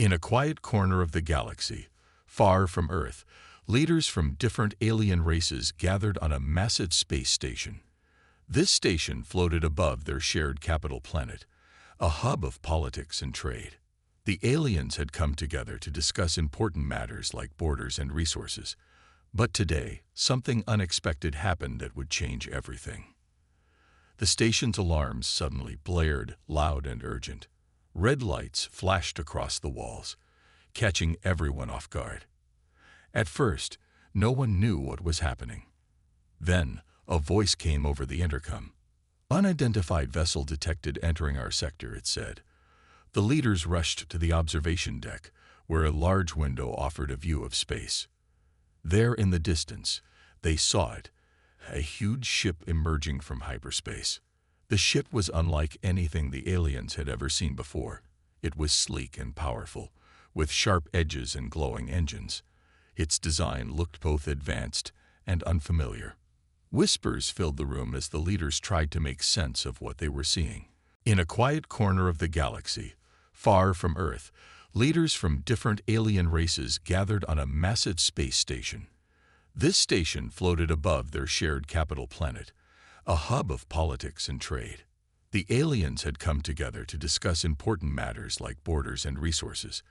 In a quiet corner of the galaxy, far from Earth, leaders from different alien races gathered on a massive space station. This station floated above their shared capital planet, a hub of politics and trade. The aliens had come together to discuss important matters like borders and resources. But today, something unexpected happened that would change everything. The station's alarms suddenly blared, loud and urgent. Red lights flashed across the walls, catching everyone off guard. At first, no one knew what was happening. Then, a voice came over the intercom. "Unidentified vessel detected entering our sector," it said. The leaders rushed to the observation deck, where a large window offered a view of space. There in the distance, they saw it, a huge ship emerging from hyperspace. The ship was unlike anything the aliens had ever seen before. It was sleek and powerful, with sharp edges and glowing engines. Its design looked both advanced and unfamiliar. Whispers filled the room as the leaders tried to make sense of what they were seeing. In a quiet corner of the galaxy, far from Earth, leaders from different alien races gathered on a massive space station. This station floated above their shared capital planet, a hub of politics and trade. The aliens had come together to discuss important matters like borders and resources.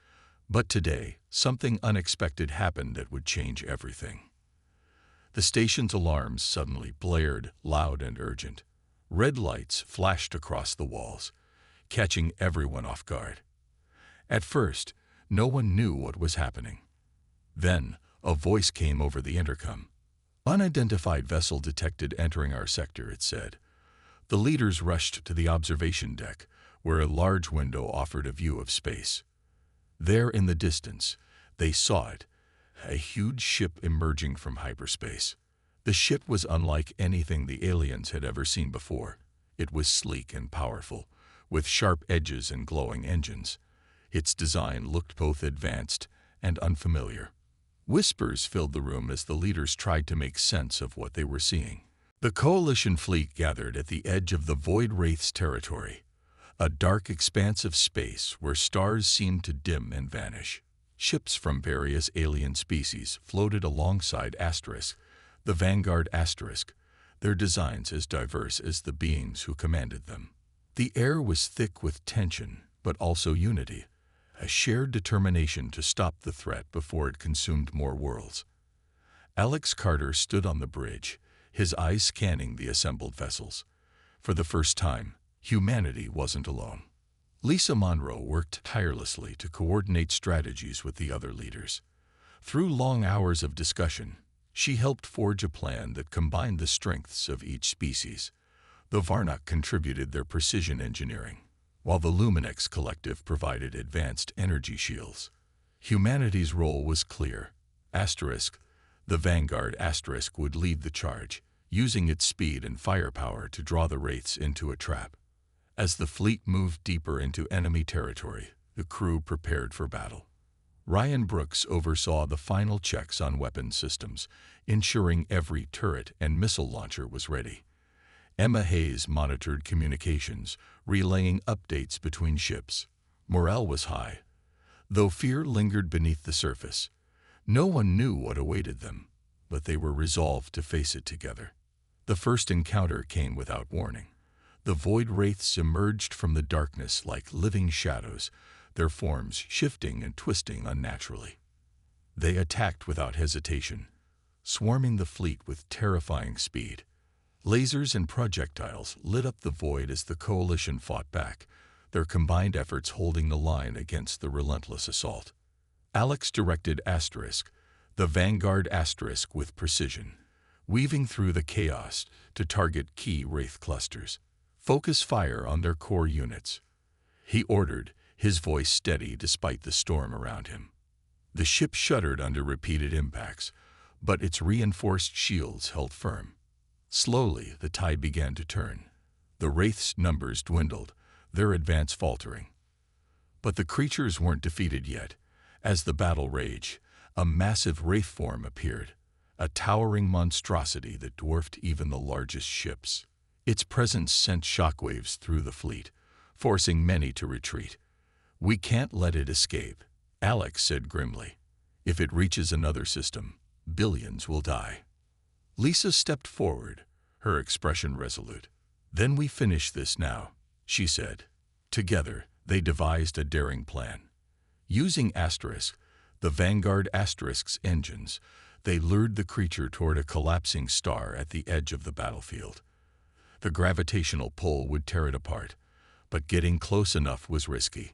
But today, something unexpected happened that would change everything. The station's alarms suddenly blared, loud and urgent. Red lights flashed across the walls, catching everyone off guard. At first, no one knew what was happening. Then, a voice came over the intercom. "Unidentified vessel detected entering our sector," it said. The leaders rushed to the observation deck, where a large window offered a view of space. There in the distance, they saw it, a huge ship emerging from hyperspace. The ship was unlike anything the aliens had ever seen before. It was sleek and powerful, with sharp edges and glowing engines. Its design looked both advanced and unfamiliar. Whispers filled the room as the leaders tried to make sense of what they were seeing. The Coalition fleet gathered at the edge of the Void Wraith's territory, a dark expanse of space where stars seemed to dim and vanish. Ships from various alien species floated alongside Asterisk, the Vanguard Asterisk, their designs as diverse as the beings who commanded them. The air was thick with tension, but also unity, a shared determination to stop the threat before it consumed more worlds. Alex Carter stood on the bridge, his eyes scanning the assembled vessels. For the first time, humanity wasn't alone. Lisa Monroe worked tirelessly to coordinate strategies with the other leaders. Through long hours of discussion, she helped forge a plan that combined the strengths of each species. The Varnock contributed their precision engineering, while the Luminex Collective provided advanced energy shields. Humanity's role was clear. Asterisk, the Vanguard Asterisk, would lead the charge, using its speed and firepower to draw the Wraiths into a trap. As the fleet moved deeper into enemy territory, the crew prepared for battle. Ryan Brooks oversaw the final checks on weapons systems, ensuring every turret and missile launcher was ready. Emma Hayes monitored communications, relaying updates between ships. Morale was high, though fear lingered beneath the surface. No one knew what awaited them, but they were resolved to face it together. The first encounter came without warning. The Void Wraiths emerged from the darkness like living shadows, their forms shifting and twisting unnaturally. They attacked without hesitation, swarming the fleet with terrifying speed. Lasers and projectiles lit up the void as the Coalition fought back, their combined efforts holding the line against the relentless assault. Alex directed Asterisk, the Vanguard Asterisk, with precision, weaving through the chaos to target key Wraith clusters. "Focus fire on their core units," he ordered, his voice steady despite the storm around him. The ship shuddered under repeated impacts, but its reinforced shields held firm. Slowly, the tide began to turn. The Wraiths' numbers dwindled, their advance faltering. But the creatures weren't defeated yet. As the battle raged, a massive Wraith form appeared, a towering monstrosity that dwarfed even the largest ships. Its presence sent shockwaves through the fleet, forcing many to retreat. "We can't let it escape," Alex said grimly. If it reaches another system, billions will die. Lisa stepped forward, her expression resolute. Then we finish this now, she said. Together, they devised a daring plan. Using Asterisk, the Vanguard Asterisk's engines, they lured the creature toward a collapsing star at the edge of the battlefield. The gravitational pull would tear it apart, but getting close enough was risky.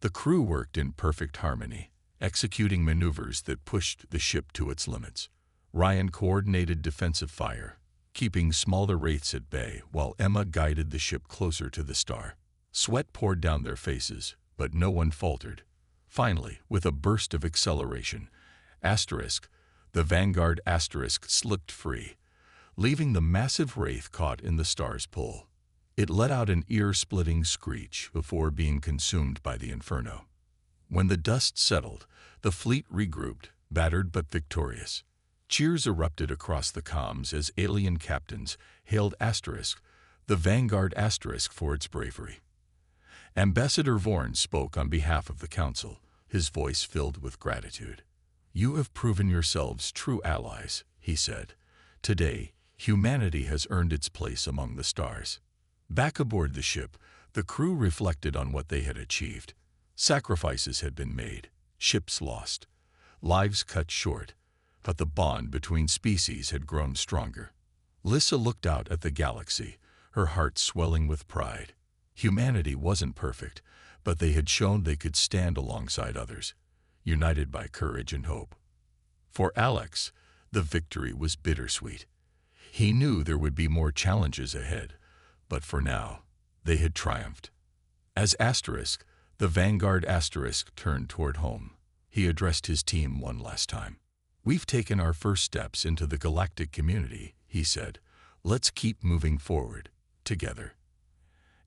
The crew worked in perfect harmony, executing maneuvers that pushed the ship to its limits. Ryan coordinated defensive fire, keeping smaller wraiths at bay, while Emma guided the ship closer to the star. Sweat poured down their faces, but no one faltered. Finally, with a burst of acceleration, Asterisk, the Vanguard Asterisk, slipped free, leaving the massive wraith caught in the star's pull. It let out an ear-splitting screech before being consumed by the inferno. When the dust settled, the fleet regrouped, battered but victorious. Cheers erupted across the comms as alien captains hailed Asterisk, the Vanguard Asterisk, for its bravery. Ambassador Vorn spoke on behalf of the Council, his voice filled with gratitude. You have proven yourselves true allies, he said. Today, humanity has earned its place among the stars. Back aboard the ship, the crew reflected on what they had achieved. Sacrifices had been made, ships lost, lives cut short, but the bond between species had grown stronger. Lissa looked out at the galaxy, her heart swelling with pride. Humanity wasn't perfect, but they had shown they could stand alongside others, united by courage and hope. For Alex, the victory was bittersweet. He knew there would be more challenges ahead, but for now, they had triumphed. As Asterisk, the Vanguard Asterisk, turned toward home, he addressed his team one last time. We've taken our first steps into the galactic community, he said. Let's keep moving forward, together.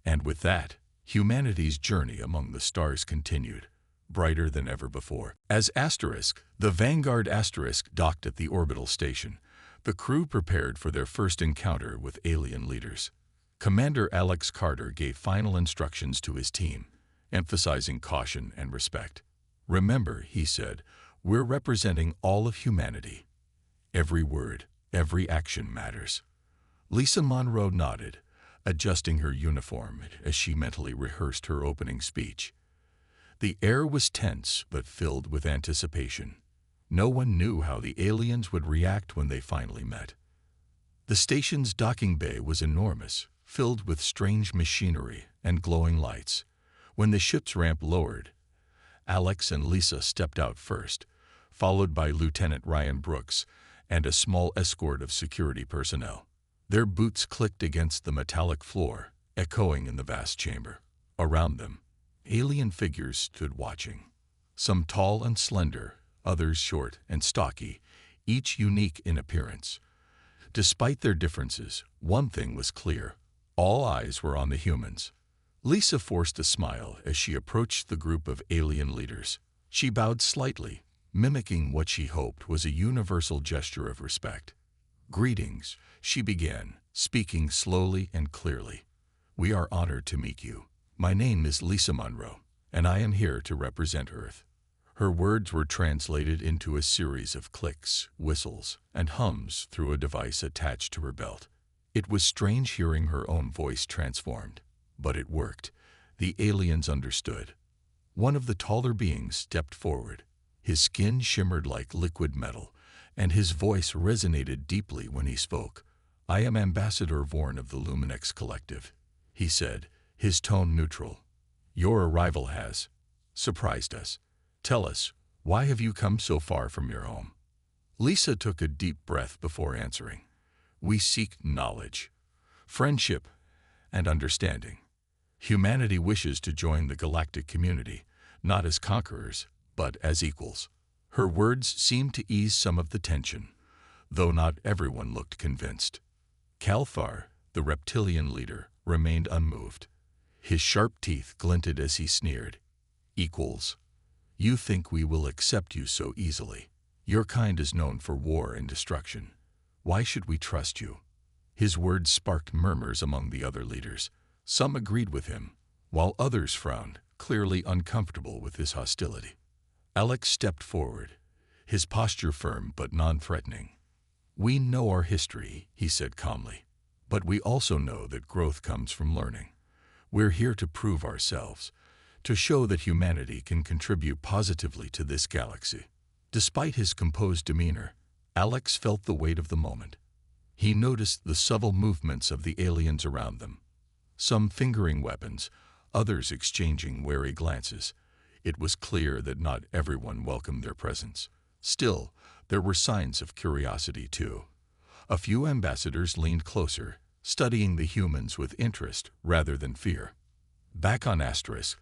And with that, humanity's journey among the stars continued, brighter than ever before. As Asterisk, the Vanguard Asterisk, docked at the orbital station, the crew prepared for their first encounter with alien leaders. Commander Alex Carter gave final instructions to his team, emphasizing caution and respect. Remember, he said, we're representing all of humanity. Every word, every action matters. Lisa Monroe nodded, adjusting her uniform as she mentally rehearsed her opening speech. The air was tense but filled with anticipation. No one knew how the aliens would react when they finally met. The station's docking bay was enormous, filled with strange machinery and glowing lights. When the ship's ramp lowered, Alex and Lisa stepped out first, followed by Lieutenant Ryan Brooks and a small escort of security personnel. Their boots clicked against the metallic floor, echoing in the vast chamber. Around them, alien figures stood watching. Some tall and slender, others short and stocky, each unique in appearance. Despite their differences, one thing was clear. All eyes were on the humans. Lisa forced a smile as she approached the group of alien leaders. She bowed slightly, mimicking what she hoped was a universal gesture of respect. Greetings, she began, speaking slowly and clearly. We are honored to meet you. My name is Lisa Monroe, and I am here to represent Earth. Her words were translated into a series of clicks, whistles, and hums through a device attached to her belt. It was strange hearing her own voice transformed, but it worked. The aliens understood. One of the taller beings stepped forward. His skin shimmered like liquid metal, and his voice resonated deeply when he spoke. I am Ambassador Vorn of the Luminex Collective, he said, his tone neutral. Your arrival has surprised us. Tell us, why have you come so far from your home? Lisa took a deep breath before answering. We seek knowledge, friendship, and understanding. Humanity wishes to join the galactic community, not as conquerors, but as equals. Her words seemed to ease some of the tension, though not everyone looked convinced. Kalthar, the reptilian leader, remained unmoved. His sharp teeth glinted as he sneered. Equals. You think we will accept you so easily? Your kind is known for war and destruction. Why should we trust you? His words sparked murmurs among the other leaders. Some agreed with him, while others frowned, clearly uncomfortable with his hostility. Alex stepped forward, his posture firm but non-threatening. "We know our history," he said calmly, "but we also know that growth comes from learning. We're here to prove ourselves, to show that humanity can contribute positively to this galaxy." Despite his composed demeanor, Alex felt the weight of the moment. He noticed the subtle movements of the aliens around them, some fingering weapons, others exchanging wary glances. It was clear that not everyone welcomed their presence. Still, there were signs of curiosity too. A few ambassadors leaned closer, studying the humans with interest rather than fear. Back on Asterisk,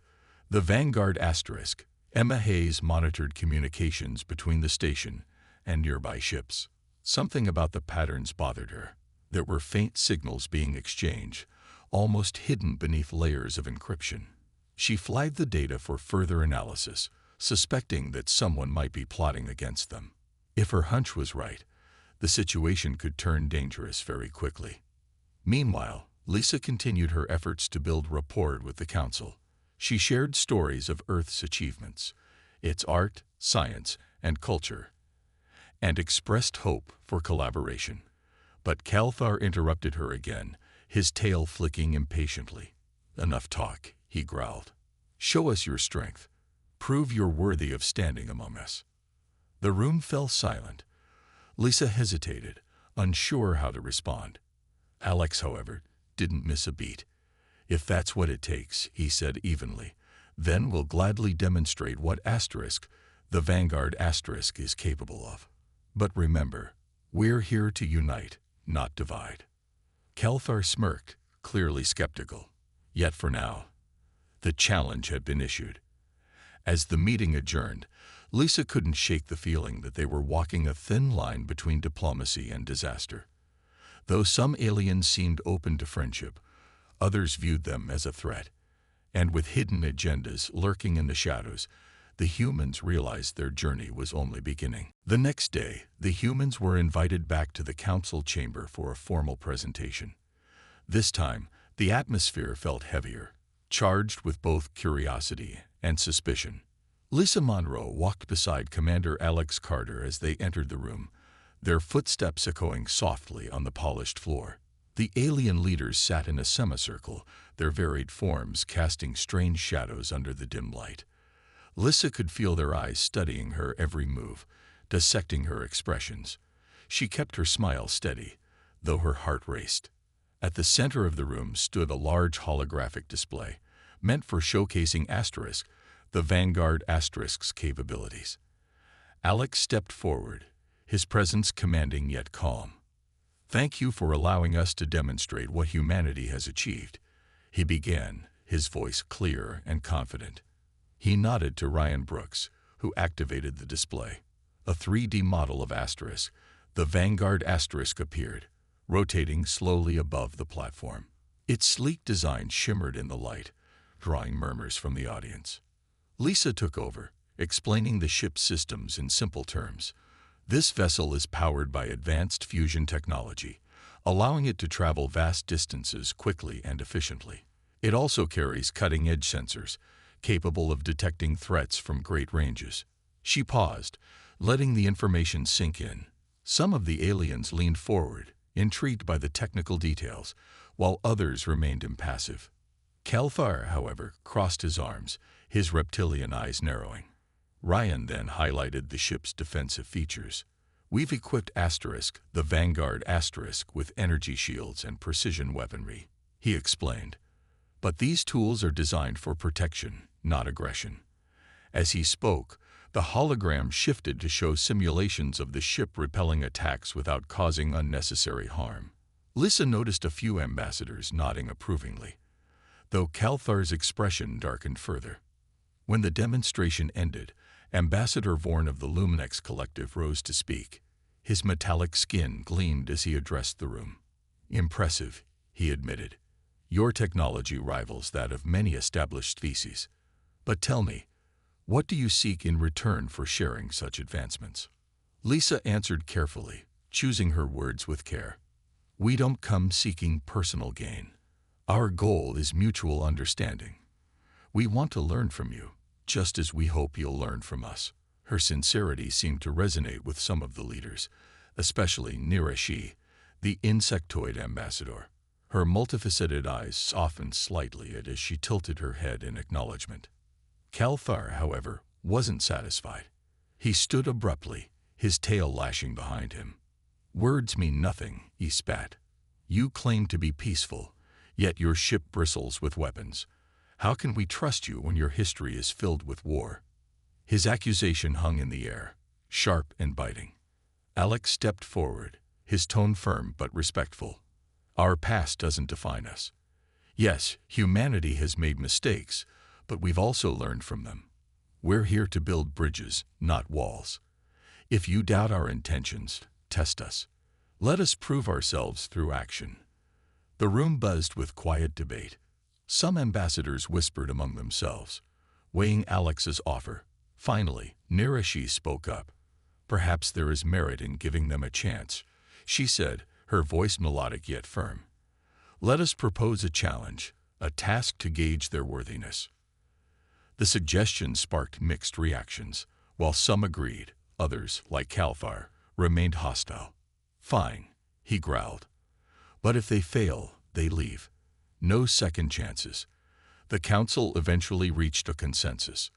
the Vanguard Asterisk, Emma Hayes monitored communications between the station and nearby ships. Something about the patterns bothered her. There were faint signals being exchanged, almost hidden beneath layers of encryption. She flagged the data for further analysis, suspecting that someone might be plotting against them. If her hunch was right, the situation could turn dangerous very quickly. Meanwhile, Lisa continued her efforts to build rapport with the Council. She shared stories of Earth's achievements, its art, science, and culture, and expressed hope for collaboration. But Calthar interrupted her again, his tail flicking impatiently. "Enough talk," he growled. "Show us your strength. Prove you're worthy of standing among us." The room fell silent. Lisa hesitated, unsure how to respond. Alex, however, didn't miss a beat. "If that's what it takes," he said evenly, "then we'll gladly demonstrate what Asterisk, the Vanguard Asterisk, is capable of. But remember, we're here to unite, not divide." Calthar smirked, clearly skeptical. Yet for now, the challenge had been issued. As the meeting adjourned, Lisa couldn't shake the feeling that they were walking a thin line between diplomacy and disaster. Though some aliens seemed open to friendship, others viewed them as a threat. And with hidden agendas lurking in the shadows, the humans realized their journey was only beginning. The next day, the humans were invited back to the council chamber for a formal presentation. This time, the atmosphere felt heavier, charged with both curiosity and suspicion. Lisa Monroe walked beside Commander Alex Carter as they entered the room, their footsteps echoing softly on the polished floor. The alien leaders sat in a semicircle, their varied forms casting strange shadows under the dim light. Lisa could feel their eyes studying her every move, dissecting her expressions. She kept her smile steady, though her heart raced. At the center of the room stood a large holographic display, meant for showcasing Asterisk, the Vanguard Asterisk's capabilities. Alex stepped forward, his presence commanding yet calm. "Thank you for allowing us to demonstrate what humanity has achieved," he began, his voice clear and confident. He nodded to Ryan Brooks, who activated the display. A 3D model of Asterisk, the Vanguard Asterisk, appeared, rotating slowly above the platform. Its sleek design shimmered in the light, drawing murmurs from the audience. Lisa took over, explaining the ship's systems in simple terms. "This vessel is powered by advanced fusion technology, allowing it to travel vast distances quickly and efficiently. It also carries cutting-edge sensors, capable of detecting threats from great ranges." She paused, letting the information sink in. Some of the aliens leaned forward, intrigued by the technical details, while others remained impassive. Calthar, however, crossed his arms, his reptilian eyes narrowing. Ryan then highlighted the ship's defensive features. "We've equipped Asterisk, the Vanguard Asterisk, with energy shields and precision weaponry," he explained. "But these tools are designed for protection, not aggression." As he spoke, the hologram shifted to show simulations of the ship repelling attacks without causing unnecessary harm. Lisa noticed a few ambassadors nodding approvingly, though Calthar's expression darkened further. When the demonstration ended, Ambassador Vorn of the Luminex Collective rose to speak. His metallic skin gleamed as he addressed the room. "Impressive," he admitted. "Your technology rivals that of many established species. But tell me, what do you seek in return for sharing such advancements?" Lisa answered carefully, choosing her words with care. "We don't come seeking personal gain. Our goal is mutual understanding. We want to learn from you, just as we hope you'll learn from us." Her sincerity seemed to resonate with some of the leaders, especially Narration, the insectoid ambassador. Her multifaceted eyes softened slightly as she tilted her head in acknowledgement. Kalthar, however, wasn't satisfied. He stood abruptly, his tail lashing behind him. "Words mean nothing," he spat. "You claim to be peaceful, yet your ship bristles with weapons. How can we trust you when your history is filled with war?" His accusation hung in the air, sharp and biting. Alex stepped forward, his tone firm but respectful. "Our past doesn't define us. Yes, humanity has made mistakes, but we've also learned from them. We're here to build bridges, not walls. If you doubt our intentions, test us. Let us prove ourselves through action." The room buzzed with quiet debate. Some ambassadors whispered among themselves, weighing Alex's offer. Finally, Narration spoke up. "Perhaps there is merit in giving them a chance," she said, her voice melodic yet firm. "Let us propose a challenge, a task to gauge their worthiness." The suggestion sparked mixed reactions. While some agreed, others, like Kalthar, remained hostile. "Fine," he growled. "But if they fail, they leave. No second chances." The council eventually reached a consensus.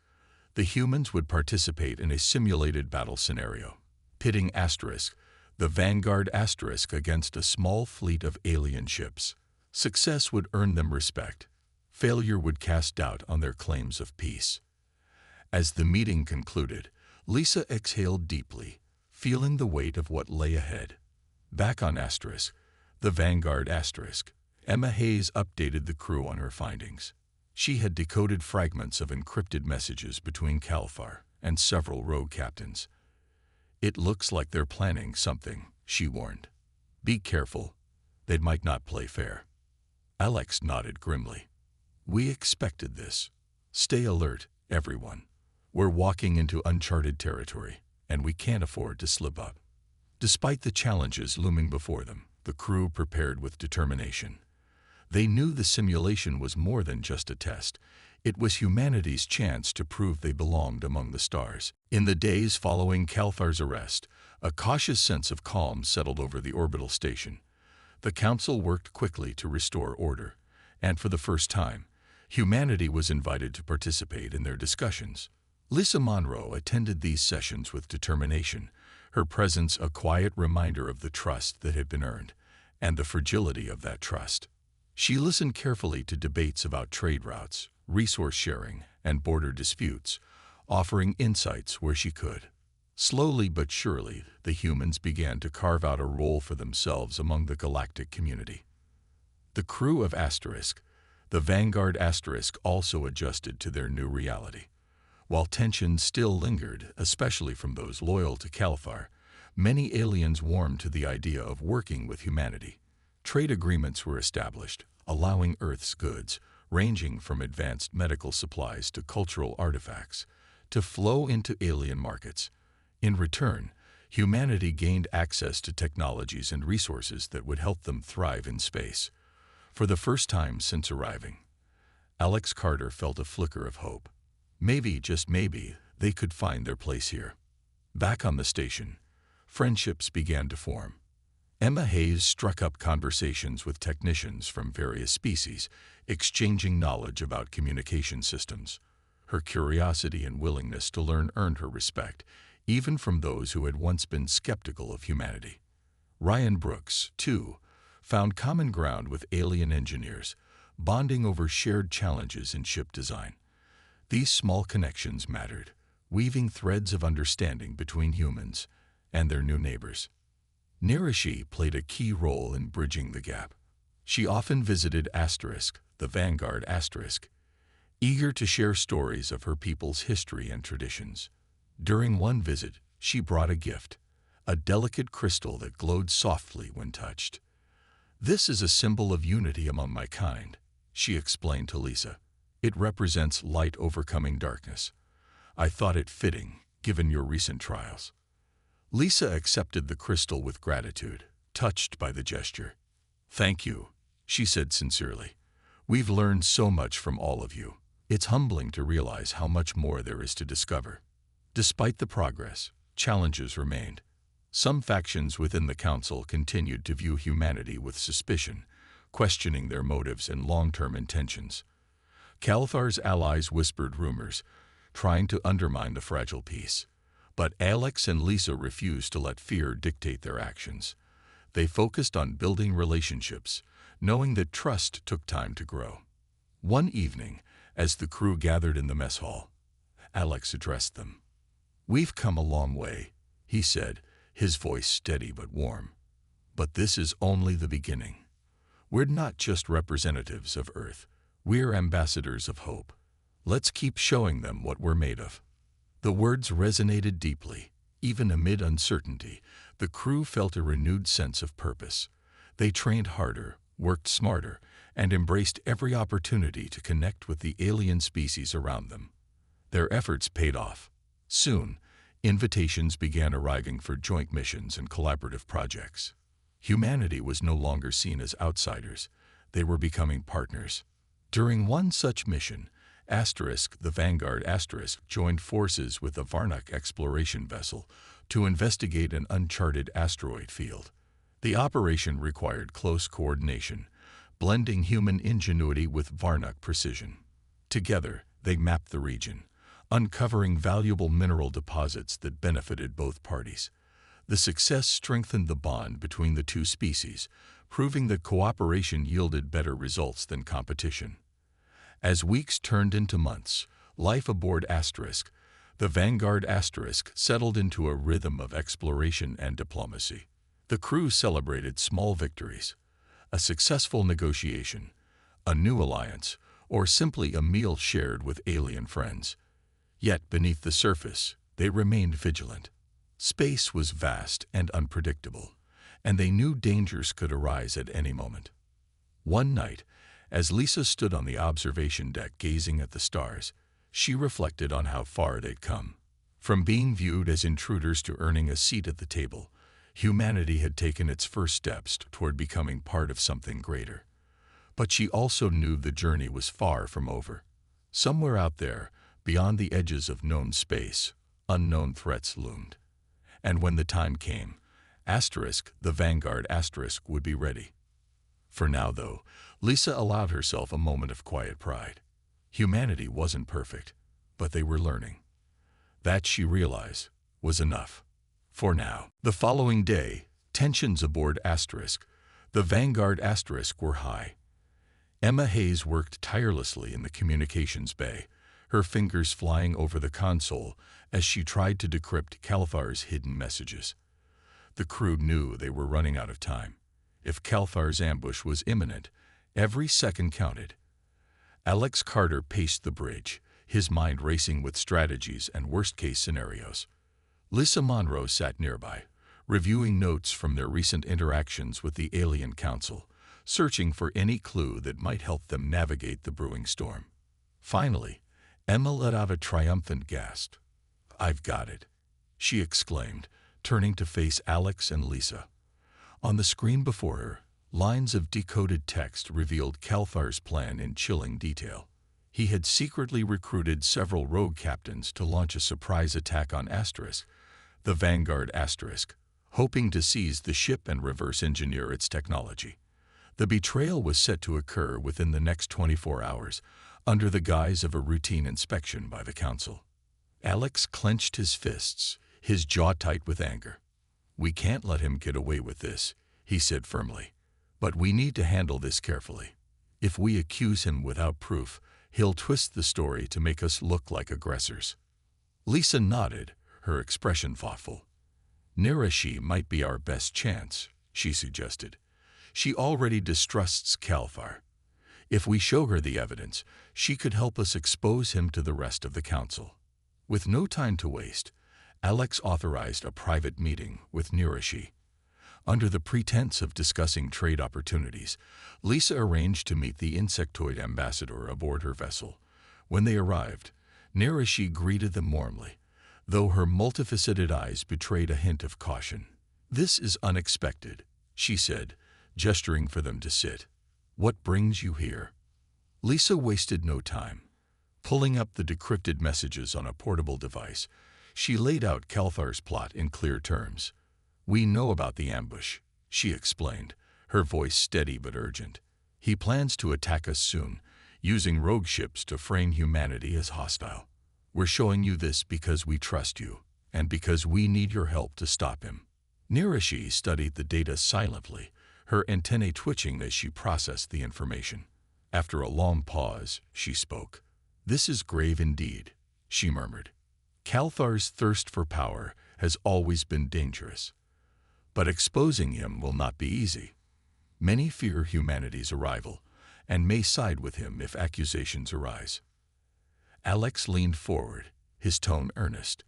The humans would participate in a simulated battle scenario, pitting Asterisk, the Vanguard Asterisk, against a small fleet of alien ships. Success would earn them respect. Failure would cast doubt on their claims of peace. As the meeting concluded, Lisa exhaled deeply, feeling the weight of what lay ahead. Back on Asterisk, the Vanguard Asterisk, Emma Hayes updated the crew on her findings. She had decoded fragments of encrypted messages between Kalthar and several rogue captains. "It looks like they're planning something," she warned. "Be careful. They might not play fair." Alex nodded grimly. "We expected this. Stay alert, everyone. We're walking into uncharted territory, and we can't afford to slip up." Despite the challenges looming before them, the crew prepared with determination. They knew the simulation was more than just a test. It was humanity's chance to prove they belonged among the stars. In the days following Kalthar's arrest, a cautious sense of calm settled over the orbital station. The council worked quickly to restore order, and for the first time, humanity was invited to participate in their discussions. Lisa Monroe attended these sessions with determination, her presence a quiet reminder of the trust that had been earned, and the fragility of that trust. She listened carefully to debates about trade routes, resource sharing, and border disputes, offering insights where she could. Slowly but surely, the humans began to carve out a role for themselves among the galactic community. The crew of Asterisk, the Vanguard Asterisk, also adjusted to their new reality. While tensions still lingered, especially from those loyal to Kalthar, many aliens warmed to the idea of working with humanity. Trade agreements were established, allowing Earth's goods, ranging from advanced medical supplies to cultural artifacts, to flow into alien markets. In return, humanity gained access to technologies and resources that would help them thrive in space. For the first time since arriving, Alex Carter felt a flicker of hope. Maybe, just maybe, they could find their place here. Back on the station, friendships began to form. Emma Hayes struck up conversations with technicians from various species, exchanging knowledge about communication systems. Her curiosity and willingness to learn earned her respect, even from those who had once been skeptical of humanity. Ryan Brooks, too, found common ground with alien engineers, bonding over shared challenges in ship design. These small connections mattered, weaving threads of understanding between humans and their new neighbors. Narration played a key role in bridging the gap. She often visited Asterisk, the Vanguard Asterisk, eager to share stories of her people's history and traditions. During one visit, she brought a gift, a delicate crystal that glowed softly when touched. "This is a symbol of unity among my kind," she explained to Lisa. "It represents light overcoming darkness. I thought it fitting, given your recent trials." Lisa accepted the crystal with gratitude, touched by the gesture. "Thank you," she said sincerely. "We've learned so much from all of you. It's humbling to realize how much more there is to discover." Despite the progress, challenges remained. Some factions within the Council continued to view humanity with suspicion, questioning their motives and long-term intentions. Calthar's allies whispered rumors, trying to undermine the fragile peace. But Alex and Lisa refused to let fear dictate their actions. They focused on building relationships, knowing that trust took time to grow. One evening, as the crew gathered in the mess hall, Alex addressed them. "We've come a long way," he said, his voice steady but warm. "But this is only the beginning. We're not just representatives of Earth. We're ambassadors of hope. Let's keep showing them what we're made of." The words resonated deeply. Even amid uncertainty, the crew felt a renewed sense of purpose. They trained harder, worked smarter, and embraced every opportunity to connect with the alien species around them. Their efforts paid off. Soon, invitations began arriving for joint missions and collaborative projects. Humanity was no longer seen as outsiders. They were becoming partners. During one such mission, the Vanguard joined forces with a Varnak exploration vessel to investigate an uncharted asteroid field. The operation required close coordination, blending human ingenuity with Varnak precision. Together, they mapped the region, uncovering valuable mineral deposits that benefited both parties. The success strengthened the bond between the two species, proving that cooperation yielded better results than competition. As weeks turned into months, life aboard the Vanguard settled into a rhythm of exploration and diplomacy. The crew celebrated small victories, a successful negotiation, a new alliance, or simply a meal shared with alien friends. Yet beneath the surface, they remained vigilant. Space was vast and unpredictable, and they knew dangers could arise at any moment. One night, as Lisa stood on the observation deck gazing at the stars, she reflected on how far they'd come. From being viewed as intruders to earning a seat at the table, humanity had taken its first steps toward becoming part of something greater. But she also knew the journey was far from over. Somewhere out there, beyond the edges of known space, unknown threats loomed. And when the time came, the Vanguard would be ready. For now, though, Lisa allowed herself a moment of quiet pride. Humanity wasn't perfect, but they were learning. That, she realized, was enough. For now. The following day, tensions aboard the Vanguard were high. Emma Hayes worked tirelessly in the communications bay, her fingers flying over the console as she tried to decrypt Calthar's hidden messages. The crew knew they were running out of time. If Calthar's ambush was imminent, every second counted. Alex Carter paced the bridge, his mind racing with strategies and worst-case scenarios. Lisa Monroe sat nearby, reviewing notes from their recent interactions with the Alien Council, searching for any clue that might help them navigate the brewing storm. Finally, Emma let out a triumphant gasp. "I've got it," she exclaimed, turning to face Alex and Lisa. On the screen before her, lines of decoded text revealed Calthar's plan in chilling detail. He had secretly recruited several rogue captains to launch a surprise attack on the Vanguard hoping to seize the ship and reverse engineer its technology. The betrayal was set to occur within the next 24 hours, under the guise of a routine inspection by the Council. Alex clenched his fists, his jaw tight with anger. "We can't let him get away with this," he said firmly. "But we need to handle this carefully. If we accuse him without proof, he'll twist the story to make us look like aggressors." Lisa nodded, her expression thoughtful. "Narration might be our best chance," she suggested. "She already distrusts Calthar. If we show her the evidence, she could help us expose him to the rest of the Council." With no time to waste, Alex authorized a private meeting with Narration. Under the pretense of discussing trade opportunities, Lisa arranged to meet the insectoid ambassador aboard her vessel. When they arrived, Narration greeted them warmly, though her multifaceted eyes betrayed a hint of caution. "This is unexpected," she said, gesturing for them to sit. "What brings you here?" Lisa wasted no time. Pulling up the decrypted messages on a portable device, She laid out Kelthar's plot in clear terms. "We know about the ambush," she explained, her voice steady but urgent. "He plans to attack us soon, using rogue ships to frame humanity as hostile. We're showing you this because we trust you, and because we need your help to stop him." Narration studied the data silently, her antennae twitching as she processed the information. After a long pause, she spoke. "This is grave indeed," she murmured. "Kelthar's thirst for power has always been dangerous. But exposing him will not be easy. Many fear humanity's arrival, and may side with him if accusations arise." Alex leaned forward, his tone earnest.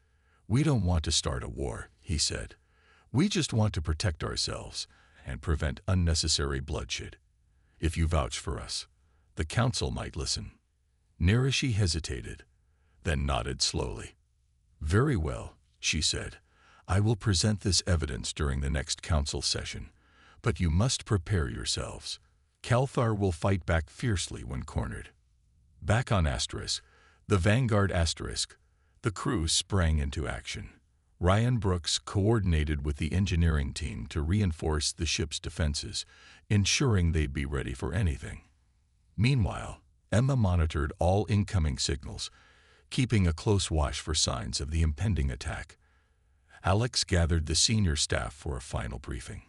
"We don't want to start a war," he said. "We just want to protect ourselves and prevent unnecessary bloodshed. If you vouch for us, the council might listen." Narration hesitated, then nodded slowly. "Very well," she said. "I will present this evidence during the next council session, but you must prepare yourselves. Kelthar will fight back fiercely when cornered." Back on Asterisk, the Vanguard Asterisk, the crew sprang into action. Ryan Brooks coordinated with the engineering team to reinforce the ship's defenses, ensuring they'd be ready for anything. Meanwhile, Emma monitored all incoming signals, keeping a close watch for signs of the impending attack. Alex gathered the senior staff for a final briefing.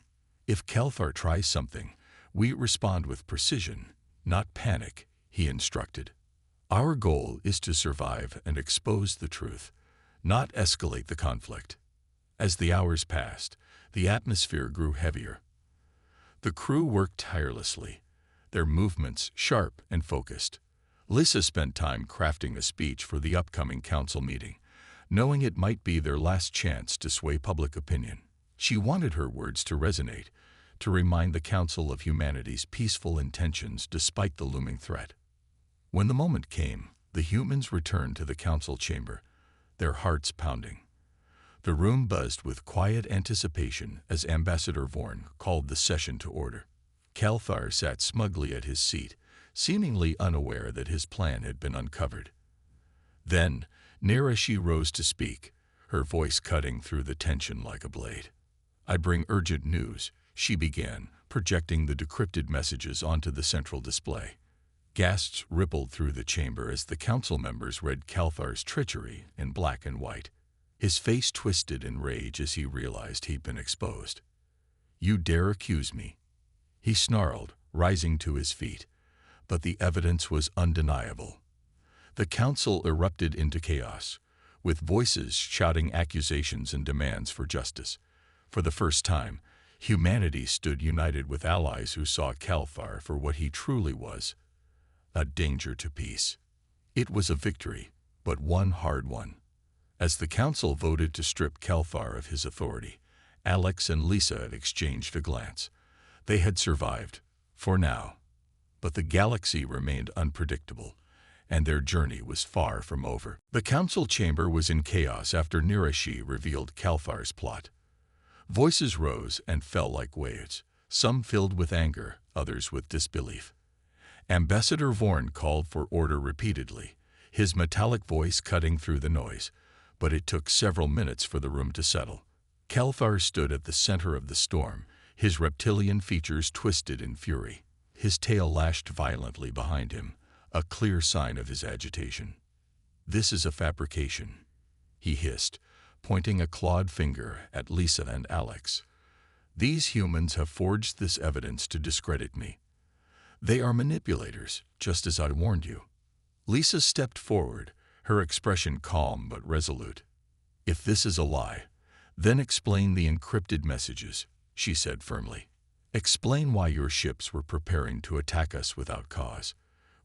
"If Kelthar tries something, we respond with precision, not panic," he instructed. "Our goal is to survive and expose the truth, not escalate the conflict." As the hours passed, the atmosphere grew heavier. The crew worked tirelessly, their movements sharp and focused. Lisa spent time crafting a speech for the upcoming council meeting, knowing it might be their last chance to sway public opinion. She wanted her words to resonate, to remind the Council of Humanity's peaceful intentions despite the looming threat. When the moment came, the humans returned to the council chamber, their hearts pounding. The room buzzed with quiet anticipation as Ambassador Vorn called the session to order. Kelthar sat smugly at his seat, seemingly unaware that his plan had been uncovered. Then, Narration rose to speak, her voice cutting through the tension like a blade. "I bring urgent news," she began, projecting the decrypted messages onto the central display. Gasps rippled through the chamber as the council members read Kelthar's treachery in black and white. His face twisted in rage as he realized he'd been exposed. "You dare accuse me?" he snarled, rising to his feet. But the evidence was undeniable. The council erupted into chaos, with voices shouting accusations and demands for justice. For the first time, humanity stood united with allies who saw Kelthar for what he truly was, a danger to peace. It was a victory, but one hard one. As the council voted to strip Kelthar of his authority, Alex and Lisa had exchanged a glance. They had survived, for now. But the galaxy remained unpredictable, and their journey was far from over. The council chamber was in chaos after Narration revealed Kelthar's plot. Voices rose and fell like waves, some filled with anger, others with disbelief. Ambassador Vorn called for order repeatedly, his metallic voice cutting through the noise, but it took several minutes for the room to settle. Kelthar stood at the center of the storm, his reptilian features twisted in fury. His tail lashed violently behind him, a clear sign of his agitation. "This is a fabrication," he hissed, pointing a clawed finger at Lisa and Alex. "These humans have forged this evidence to discredit me. They are manipulators, just as I warned you." Lisa stepped forward, her expression calm but resolute. "If this is a lie, then explain the encrypted messages," she said firmly. "Explain why your ships were preparing to attack us without cause.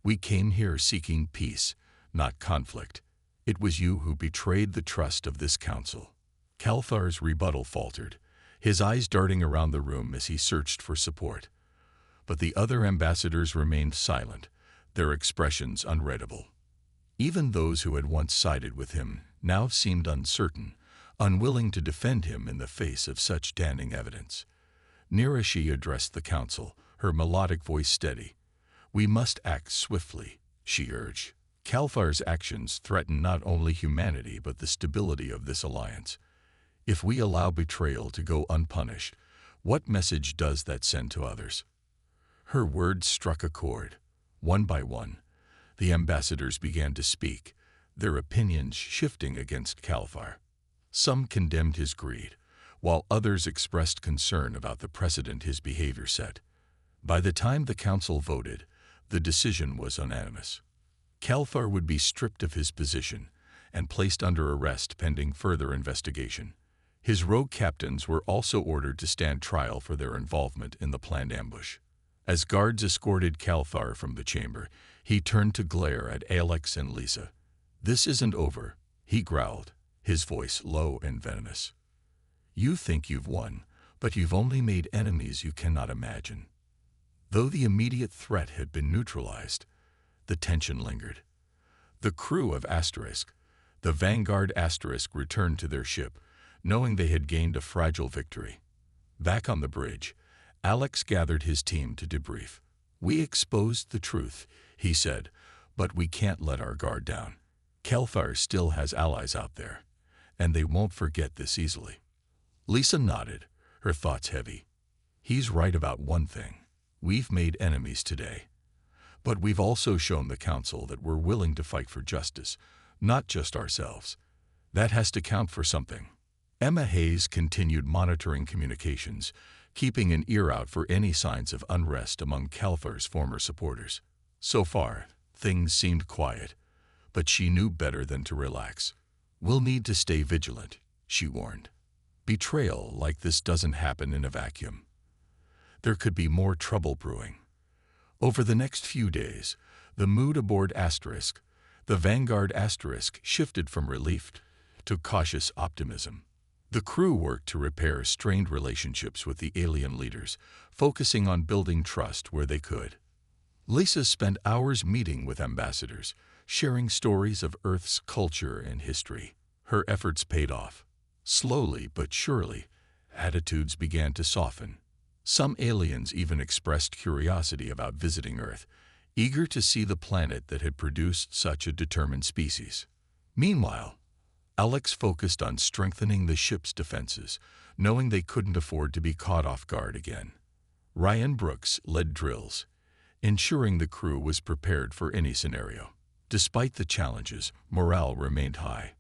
We came here seeking peace, not conflict. It was you who betrayed the trust of this council." Kelthar's rebuttal faltered, his eyes darting around the room as he searched for support. But the other ambassadors remained silent, their expressions unreadable. Even those who had once sided with him now seemed uncertain, unwilling to defend him in the face of such damning evidence. Narration addressed the council, her melodic voice steady. "We must act swiftly," she urged. Kalfar's actions threaten not only humanity but the stability of this alliance. If we allow betrayal to go unpunished, what message does that send to others? Her words struck a chord. One by one, the ambassadors began to speak, their opinions shifting against Kalfar. Some condemned his greed, while others expressed concern about the precedent his behavior set. By the time the council voted, the decision was unanimous. Kalfar would be stripped of his position and placed under arrest pending further investigation. His rogue captains were also ordered to stand trial for their involvement in the planned ambush. As guards escorted Kalfar from the chamber, he turned to glare at Alex and Lisa. "This isn't over," he growled, his voice low and venomous. "You think you've won, but you've only made enemies you cannot imagine." Though the immediate threat had been neutralized, the tension lingered. The crew of Asterisk, the Vanguard Asterisk, returned to their ship, knowing they had gained a fragile victory. Back on the bridge, Alex gathered his team to debrief. "We exposed the truth," he said, "but we can't let our guard down. Kalfar still has allies out there, and they won't forget this easily." Lisa nodded, her thoughts heavy. "He's right about one thing. We've made enemies today. But we've also shown the council that we're willing to fight for justice, not just ourselves. That has to count for something." Emma Hayes continued monitoring communications, keeping an ear out for any signs of unrest among Kalfar's former supporters. So far, things seemed quiet, but she knew better than to relax. "We'll need to stay vigilant," she warned. "Betrayal like this doesn't happen in a vacuum. There could be more trouble brewing." Over the next few days, the mood aboard Asterisk, the Vanguard Asterisk, shifted from relief to cautious optimism. The crew worked to repair strained relationships with the alien leaders, focusing on building trust where they could. Lisa spent hours meeting with ambassadors, sharing stories of Earth's culture and history. Her efforts paid off. Slowly but surely, attitudes began to soften. Some aliens even expressed curiosity about visiting Earth, eager to see the planet that had produced such a determined species. Meanwhile, Alex focused on strengthening the ship's defenses, knowing they couldn't afford to be caught off guard again. Ryan Brooks led drills, ensuring the crew was prepared for any scenario. Despite the challenges, morale remained high.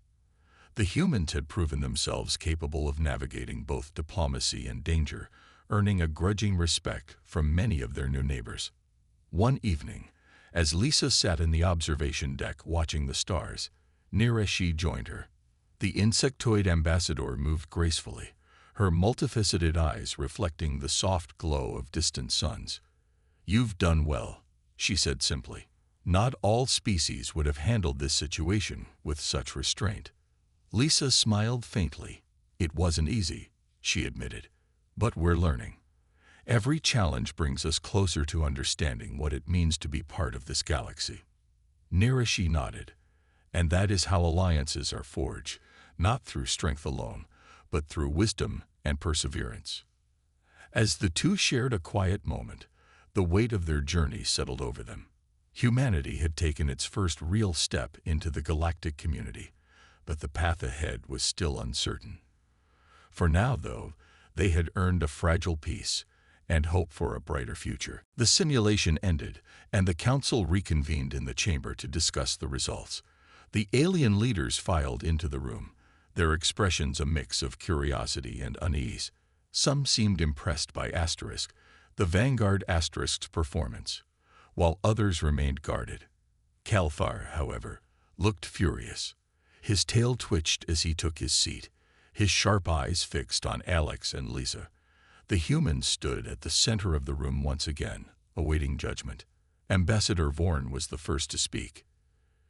The humans had proven themselves capable of navigating both diplomacy and danger, earning a grudging respect from many of their new neighbors. One evening, as Lisa sat in the observation deck watching the stars, Narration joined her. The insectoid ambassador moved gracefully, her multifaceted eyes reflecting the soft glow of distant suns. "You've done well," she said simply. Not all species would have handled this situation with such restraint. Lisa smiled faintly. "It wasn't easy," she admitted, "but we're learning. Every challenge brings us closer to understanding what it means to be part of this galaxy." Narration nodded. "And that is how alliances are forged, not through strength alone, but through wisdom and perseverance." As the two shared a quiet moment, the weight of their journey settled over them. Humanity had taken its first real step into the galactic community, but the path ahead was still uncertain. For now, though, they had earned a fragile peace and hope for a brighter future. The simulation ended, and the council reconvened in the chamber to discuss the results. The alien leaders filed into the room, their expressions a mix of curiosity and unease. Some seemed impressed by Asterisk, the Vanguard Asterisk's performance, while others remained guarded. Kalfar, however, looked furious. His tail twitched as he took his seat, his sharp eyes fixed on Alex and Lisa. The humans stood at the center of the room once again, awaiting judgment. Ambassador Vorn was the first to speak.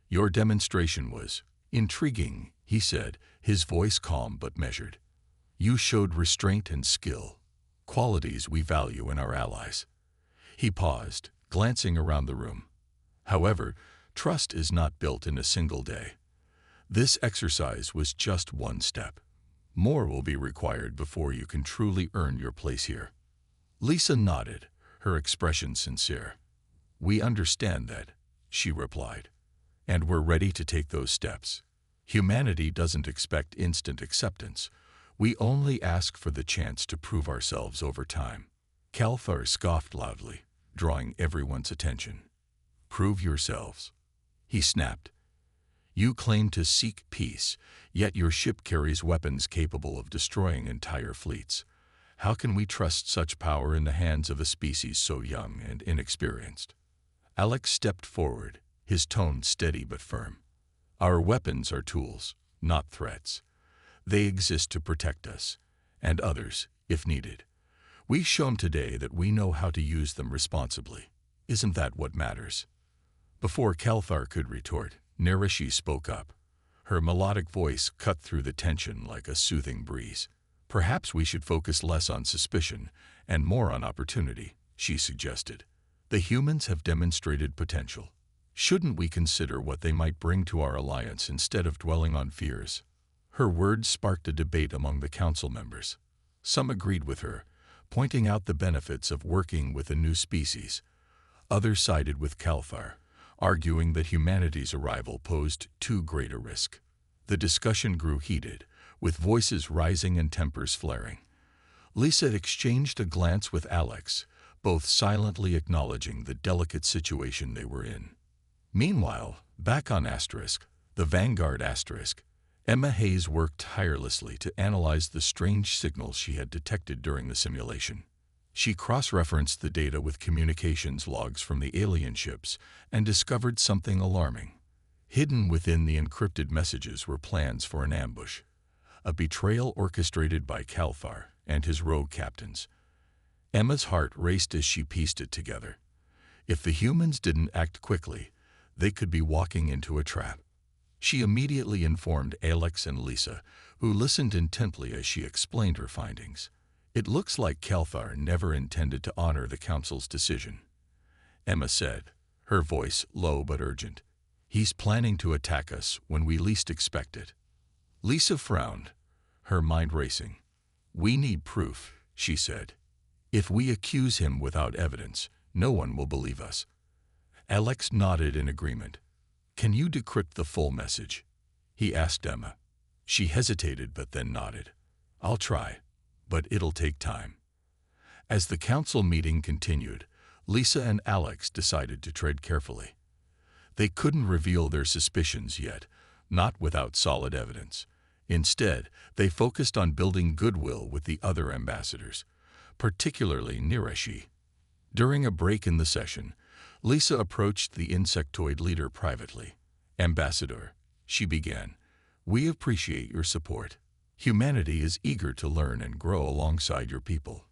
"Your demonstration was intriguing," he said, his voice calm but measured. "You showed restraint and skill, qualities we value in our allies." He paused, glancing around the room. "However, trust is not built in a single day. This exercise was just one step. More will be required before you can truly earn your place here." Lisa nodded, her expression sincere. "We understand that," she replied. And we're ready to take those steps. Humanity doesn't expect instant acceptance. We only ask for the chance to prove ourselves over time. Calthar scoffed loudly, drawing everyone's attention. Prove yourselves, he snapped. You claim to seek peace, yet your ship carries weapons capable of destroying entire fleets. How can we trust such power in the hands of a species so young and inexperienced? Alex stepped forward, his tone steady but firm. Our weapons are tools, not threats. They exist to protect us, and others, if needed. We've shown today that we know how to use them responsibly. Isn't that what matters? Before Calthar could retort, Narration spoke up. Her melodic voice cut through the tension like a soothing breeze. Perhaps we should focus less on suspicion and more on opportunity, she suggested. The humans have demonstrated potential. Shouldn't we consider what they might bring to our alliance instead of dwelling on fears? Her words sparked a debate among the council members. Some agreed with her, pointing out the benefits of working with a new species. Others sided with Calthar, arguing that humanity's arrival posed too great a risk. The discussion grew heated, with voices rising and tempers flaring. Lisa exchanged a glance with Alex, both silently acknowledging the delicate situation they were in. Meanwhile, back on Asterisk, the Vanguard Asterisk, Emma Hayes worked tirelessly to analyze the strange signals she had detected during the simulation. She cross-referenced the data with communications logs from the alien ships and discovered something alarming. Hidden within the encrypted messages were plans for an ambush, a betrayal orchestrated by Calthar and his rogue captains. Emma's heart raced as she pieced it together. If the humans didn't act quickly, they could be walking into a trap. She immediately informed Alex and Lisa, who listened intently as she explained her findings. It looks like Calthar never intended to honor the council's decision, Emma said, her voice low but urgent. He's planning to attack us when we least expect it. Lisa frowned, her mind racing. We need proof, she said. If we accuse him without evidence, no one will believe us. Alex nodded in agreement. Can you decrypt the full message? He asked Emma. She hesitated but then nodded. I'll try, but it'll take time. As the council meeting continued, Lisa and Alex decided to tread carefully. They couldn't reveal their suspicions yet, not without solid evidence. Instead, they focused on building goodwill with the other ambassadors, particularly Narration. During a break in the session, Lisa approached the insectoid leader privately. Ambassador, she began, we appreciate your support. Humanity is eager to learn and grow alongside your people.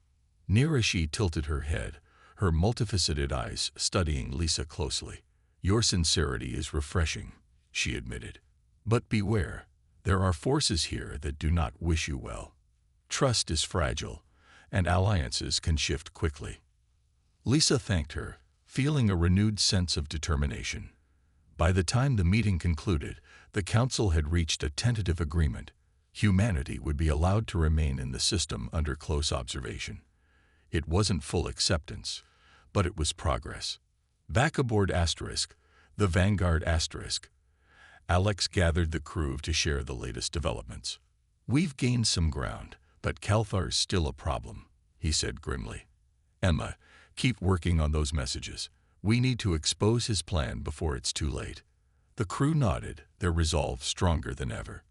Narration tilted her head, her multifaceted eyes studying Lisa closely. Your sincerity is refreshing, she admitted. But beware, there are forces here that do not wish you well. Trust is fragile, and alliances can shift quickly. Lisa thanked her, feeling a renewed sense of determination. By the time the meeting concluded, the council had reached a tentative agreement. Humanity would be allowed to remain in the system under close observation. It wasn't full acceptance, but it was progress. Back aboard Asterisk, the Vanguard Asterisk, Alex gathered the crew to share the latest developments. We've gained some ground, but Calthar's still a problem, he said grimly. Emma, keep working on those messages. We need to expose his plan before it's too late. The crew nodded, their resolve stronger than ever.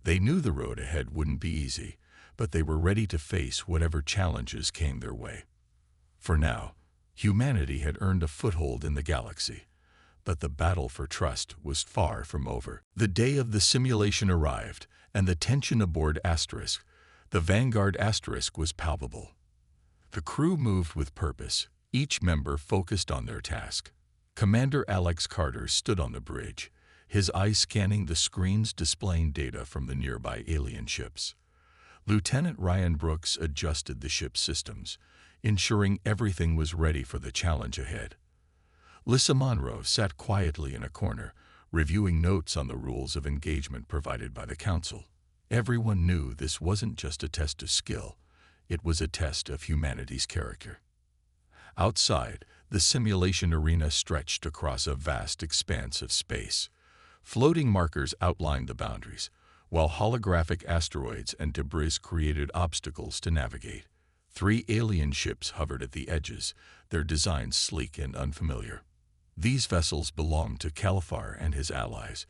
They knew the road ahead wouldn't be easy, but they were ready to face whatever challenges came their way. For now, humanity had earned a foothold in the galaxy, but the battle for trust was far from over. The day of the simulation arrived, and the tension aboard Asterisk, the Vanguard Asterisk, was palpable. The crew moved with purpose, each member focused on their task. Commander Alex Carter stood on the bridge, his eyes scanning the screens displaying data from the nearby alien ships. Lieutenant Ryan Brooks adjusted the ship's systems, ensuring everything was ready for the challenge ahead. Lisa Monroe sat quietly in a corner, reviewing notes on the rules of engagement provided by the council. Everyone knew this wasn't just a test of skill, it was a test of humanity's character. Outside, The simulation arena stretched across a vast expanse of space. Floating markers outlined the boundaries, while holographic asteroids and debris created obstacles to navigate. 3 alien ships hovered at the edges, their designs sleek and unfamiliar. These vessels belonged to Califar and his allies,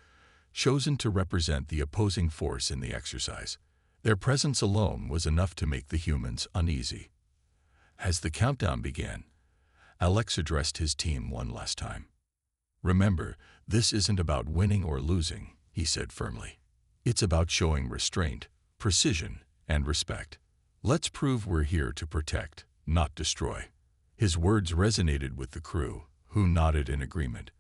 chosen to represent the opposing force in the exercise. Their presence alone was enough to make the humans uneasy. As the countdown began, Alex addressed his team one last time. "Remember, this isn't about winning or losing," he said firmly. "It's about showing restraint, precision, and respect. Let's prove we're here to protect, not destroy." His words resonated with the crew, who nodded in agreement.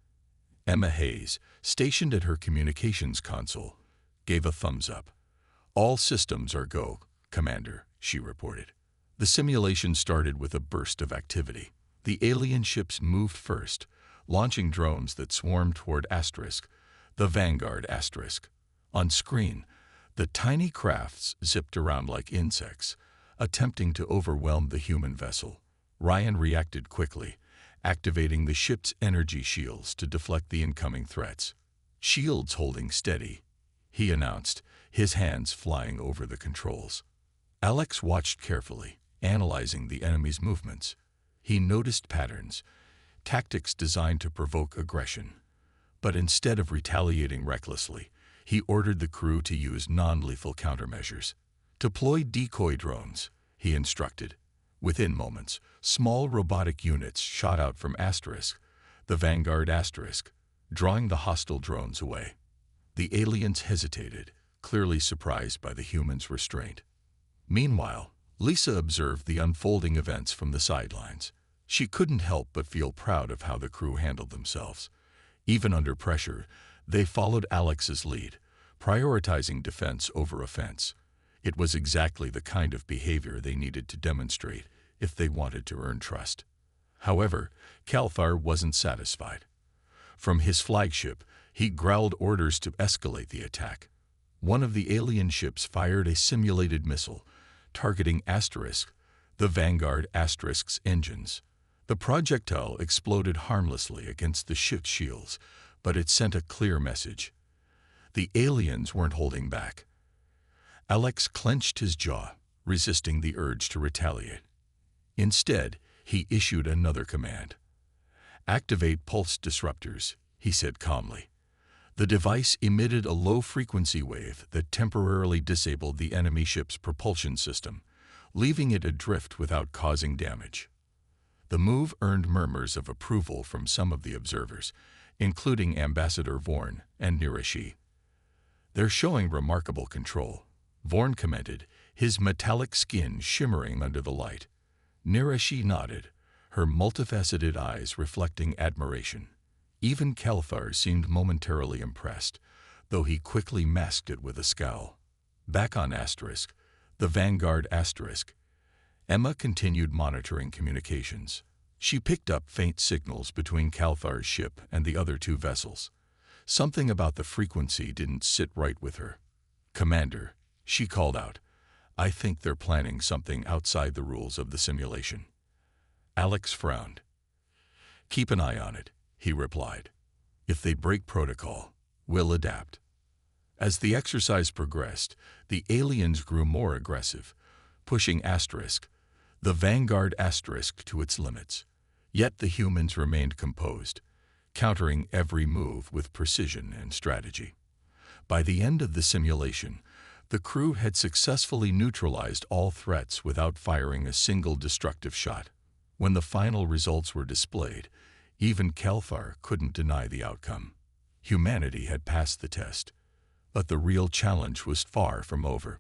Emma Hayes, stationed at her communications console, gave a thumbs up. "All systems are go, Commander," she reported. The simulation started with a burst of activity. The alien ships moved first, launching drones that swarmed toward Asterisk, the Vanguard Asterisk. On screen, the tiny crafts zipped around like insects, attempting to overwhelm the human vessel. Ryan reacted quickly, activating the ship's energy shields to deflect the incoming threats. "Shields holding steady," he announced, his hands flying over the controls. Alex watched carefully, analyzing the enemy's movements. He noticed patterns, tactics designed to provoke aggression. But instead of retaliating recklessly, he ordered the crew to use non-lethal countermeasures. "Deploy decoy drones," he instructed. Within moments, small robotic units shot out from Asterisk, the Vanguard Asterisk, drawing the hostile drones away. The aliens hesitated, clearly surprised by the humans' restraint. Meanwhile, Lisa observed the unfolding events from the sidelines. She couldn't help but feel proud of how the crew handled themselves. Even under pressure, they followed Alex's lead, prioritizing defense over offense. It was exactly the kind of behavior they needed to demonstrate if they wanted to earn trust. However, Califar wasn't satisfied. From his flagship, he growled orders to escalate the attack. One of the alien ships fired a simulated missile, targeting Asterisk, the Vanguard Asterisk's engines. The projectile exploded harmlessly against the ship's shields, but it sent a clear message. The aliens weren't holding back. Alex clenched his jaw, resisting the urge to retaliate. Instead, he issued another command. "Activate pulse disruptors," he said calmly. The device emitted a low-frequency wave that temporarily disabled the enemy ship's propulsion system, leaving it adrift without causing damage. The move earned murmurs of approval from some of the observers, including Ambassador Vorn and Narration. "They're showing remarkable control," Vorn commented, his metallic skin shimmering under the light. Narration nodded, her multifaceted eyes reflecting admiration. Even Califar seemed momentarily impressed, though he quickly masked it with a scowl. Back on Asterisk, the Vanguard Asterisk, Emma continued monitoring communications. She picked up faint signals between Califar's ship and the other 2 vessels. Something about the frequency didn't sit right with her. "Commander," she called out, "I think they're planning something outside the rules of the simulation." Alex frowned. "Keep an eye on it," he replied. "If they break protocol, we'll adapt." As the exercise progressed, the aliens grew more aggressive, pushing Asterisk, the Vanguard Asterisk, to its limits. Yet the humans remained composed, countering every move with precision and strategy. By the end of the simulation, the crew had successfully neutralized all threats without firing a single destructive shot. When the final results were displayed, even Califar couldn't deny the outcome. Humanity had passed the test, but the real challenge was far from over.